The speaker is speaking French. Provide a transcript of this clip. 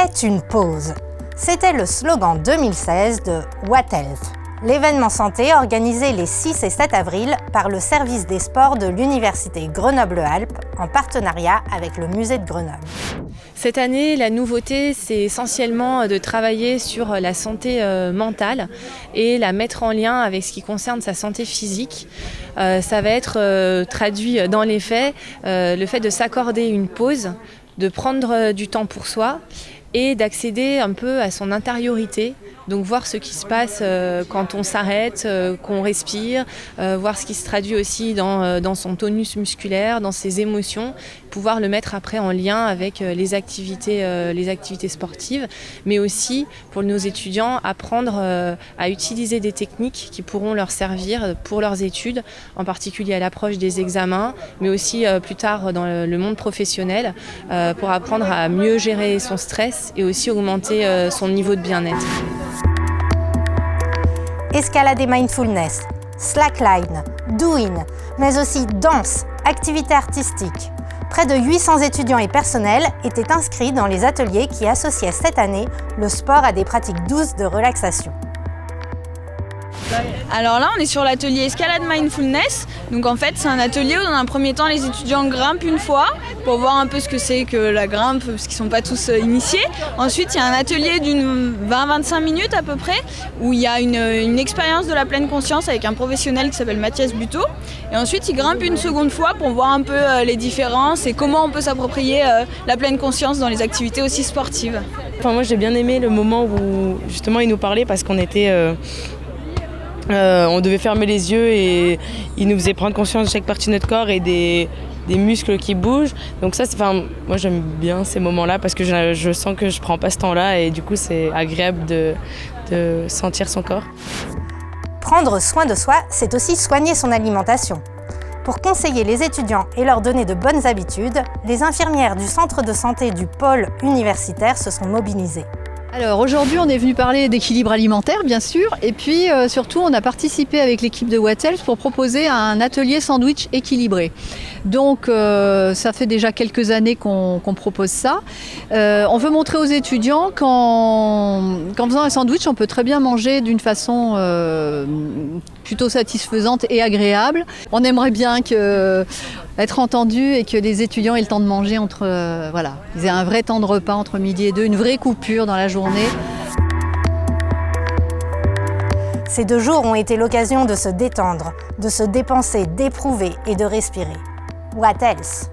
Faites une pause. C'était le slogan 2016 de What Health, l'événement santé organisé les 6 et 7 avril par le service des sports de l'Université Grenoble-Alpes en partenariat avec le musée de Grenoble. Cette année, la nouveauté, c'est essentiellement de travailler sur la santé mentale et la mettre en lien avec ce qui concerne sa santé physique. Ça va être traduit dans les faits, le fait de s'accorder une pause, de prendre du temps pour soi et d'accéder un peu à son intériorité. Donc voir ce qui se passe quand on s'arrête, qu'on respire, voir ce qui se traduit aussi dans son tonus musculaire, dans ses émotions, pouvoir le mettre après en lien avec les activités sportives, mais aussi pour nos étudiants apprendre à utiliser des techniques qui pourront leur servir pour leurs études, en particulier à l'approche des examens, mais aussi plus tard dans le monde professionnel, pour apprendre à mieux gérer son stress et aussi augmenter son niveau de bien-être. Escalade et mindfulness, slackline, doin, mais aussi danse, activités artistiques. Près de 800 étudiants et personnels étaient inscrits dans les ateliers qui associaient cette année le sport à des pratiques douces de relaxation. Alors là, on est sur l'atelier Escalade Mindfulness. Donc en fait, c'est un atelier où dans un premier temps, les étudiants grimpent une fois pour voir un peu ce que c'est que la grimpe, parce qu'ils ne sont pas tous initiés. Ensuite, il y a un atelier d'une 20-25 minutes à peu près, où il y a une expérience de la pleine conscience avec un professionnel qui s'appelle Mathias Buteau. Et ensuite, ils grimpent une seconde fois pour voir un peu les différences et comment on peut s'approprier la pleine conscience dans les activités aussi sportives. Enfin, moi, j'ai bien aimé le moment où justement il nous parlait parce qu'on était... on devait fermer les yeux et il nous faisait prendre conscience de chaque partie de notre corps et des muscles qui bougent. Donc ça, moi j'aime bien ces moments-là parce que je sens que je prends pas ce temps-là et du coup c'est agréable de sentir son corps. Prendre soin de soi, c'est aussi soigner son alimentation. Pour conseiller les étudiants et leur donner de bonnes habitudes, les infirmières du centre de santé du pôle universitaire se sont mobilisées. Alors aujourd'hui, on est venu parler d'équilibre alimentaire, bien sûr, et puis surtout, on a participé avec l'équipe de What Health pour proposer un atelier sandwich équilibré. Donc, ça fait déjà quelques années qu'on propose ça. On veut montrer aux étudiants qu'en faisant un sandwich, on peut très bien manger d'une façon plutôt satisfaisante et agréable. On aimerait bien être entendu et que les étudiants aient le temps de manger ils aient un vrai temps de repas entre midi et 2, une vraie coupure dans la journée. Ces 2 jours ont été l'occasion de se détendre, de se dépenser, d'éprouver et de respirer. What else?